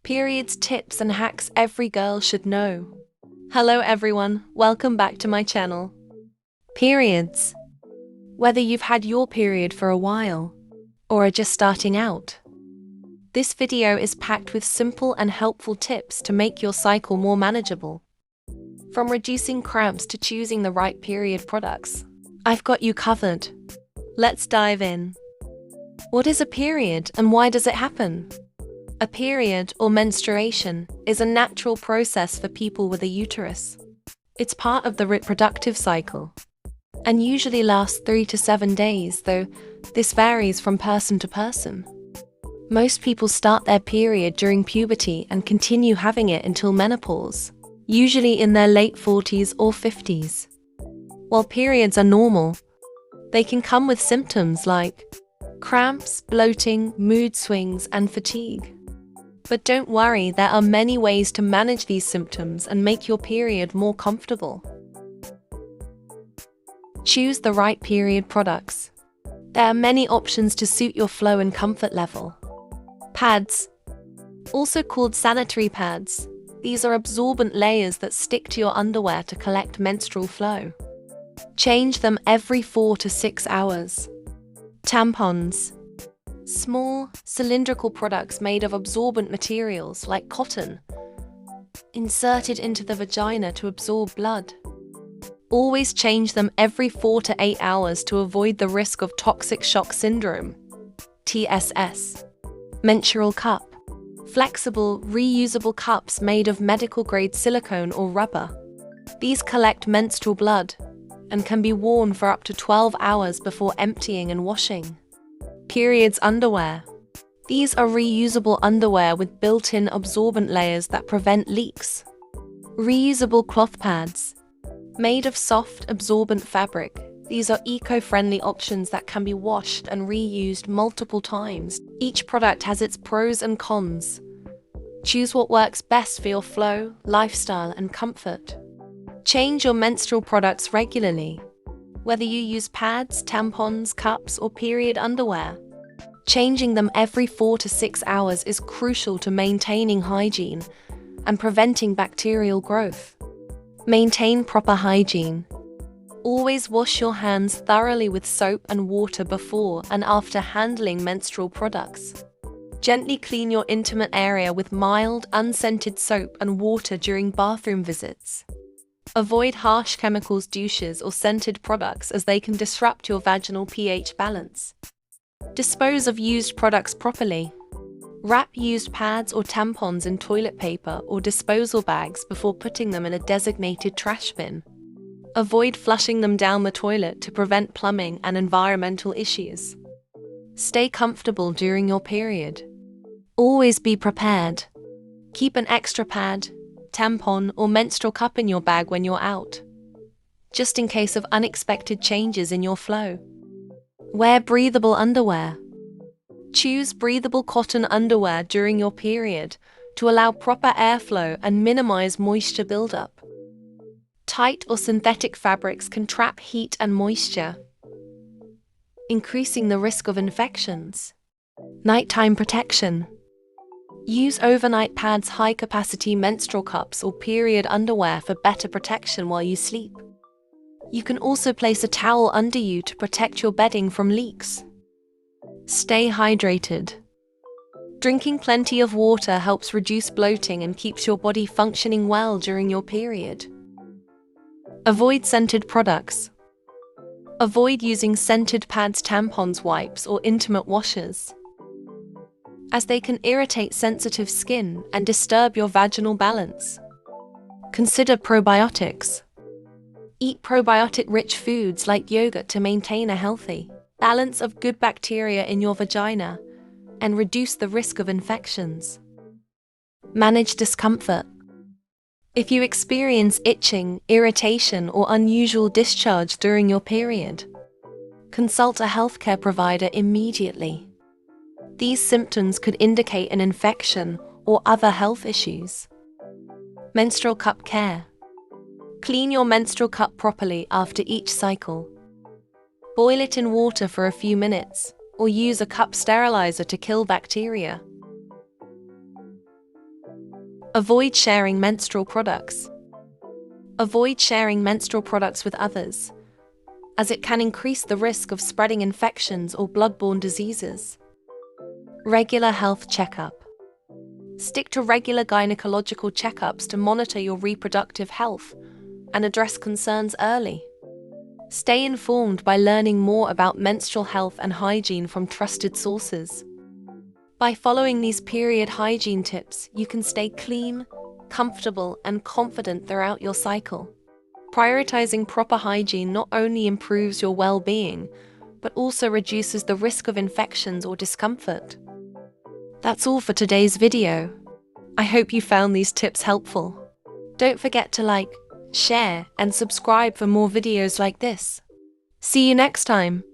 Periods tips and hacks every girl should know. Hello everyone, welcome back to my channel. Periods. Whether you've had your period for a while, or are just starting out, this video is packed with simple and helpful tips to make your cycle more manageable. From reducing cramps to choosing the right period products, I've got you covered. Let's dive in. What is a period and why does it happen? A period, or menstruation, is a natural process for people with a uterus. It's part of the reproductive cycle, and usually lasts 3 to 7 days, though this varies from person to person. Most people start their period during puberty and continue having it until menopause, usually in their late 40s or 50s. While periods are normal, they can come with symptoms like cramps, bloating, mood swings, and fatigue. But don't worry, there are many ways to manage these symptoms and make your period more comfortable. Choose the right period products. There are many options to suit your flow and comfort level. Pads, also called sanitary pads. These are absorbent layers that stick to your underwear to collect menstrual flow. Change them every 4 to 6 hours. Tampons. Small, cylindrical products made of absorbent materials like cotton, inserted into the vagina to absorb blood. Always change them every 4 to 8 hours to avoid the risk of toxic shock syndrome, TSS. Menstrual cup. Flexible, reusable cups made of medical-grade silicone or rubber. These collect menstrual blood and can be worn for up to 12 hours before emptying and washing. Periods underwear. These are reusable underwear with built-in absorbent layers that prevent leaks. Reusable cloth pads. Made of soft, absorbent fabric, these are eco-friendly options that can be washed and reused multiple times. Each product has its pros and cons. Choose what works best for your flow, lifestyle, and comfort. Change your menstrual products regularly. Whether you use pads, tampons, cups, or period underwear, changing them every 4 to 6 hours is crucial to maintaining hygiene and preventing bacterial growth. Maintain proper hygiene. Always wash your hands thoroughly with soap and water before and after handling menstrual products. Gently clean your intimate area with mild, unscented soap and water during bathroom visits. Avoid harsh chemicals, douches, or scented products as they can disrupt your vaginal pH balance. Dispose of used products properly. Wrap used pads or tampons in toilet paper or disposal bags before putting them in a designated trash bin. Avoid flushing them down the toilet to prevent plumbing and environmental issues. Stay comfortable during your period. Always be prepared. Keep an extra pad, tampon, or menstrual cup in your bag when you're out, just in case of unexpected changes in your flow. Wear breathable underwear. Choose breathable cotton underwear during your period to allow proper airflow and minimize moisture buildup. Tight or synthetic fabrics can trap heat and moisture, increasing the risk of infections. Nighttime protection. Use overnight pads, high-capacity menstrual cups, or period underwear for better protection while you sleep. You can also place a towel under you to protect your bedding from leaks. Stay hydrated. Drinking plenty of water helps reduce bloating and keeps your body functioning well during your period. Avoid scented products. Avoid using scented pads, tampons, wipes, or intimate washers, as they can irritate sensitive skin and disturb your vaginal balance. Consider probiotics. Eat probiotic-rich foods like yogurt to maintain a healthy balance of good bacteria in your vagina and reduce the risk of infections. Manage discomfort. If you experience itching, irritation, or unusual discharge during your period, consult a healthcare provider immediately. These symptoms could indicate an infection or other health issues. Menstrual cup care. Clean your menstrual cup properly after each cycle. Boil it in water for a few minutes, or use a cup sterilizer to kill bacteria. Avoid sharing menstrual products. Avoid sharing menstrual products with others, as it can increase the risk of spreading infections or bloodborne diseases. Regular health checkup. Stick to regular gynecological checkups to monitor your reproductive health and address concerns early. Stay informed by learning more about menstrual health and hygiene from trusted sources. By following these period hygiene tips, you can stay clean, comfortable, and confident throughout your cycle. Prioritizing proper hygiene not only improves your well-being, but also reduces the risk of infections or discomfort. That's all for today's video. I hope you found these tips helpful. Don't forget to like, share, and subscribe for more videos like this. See you next time.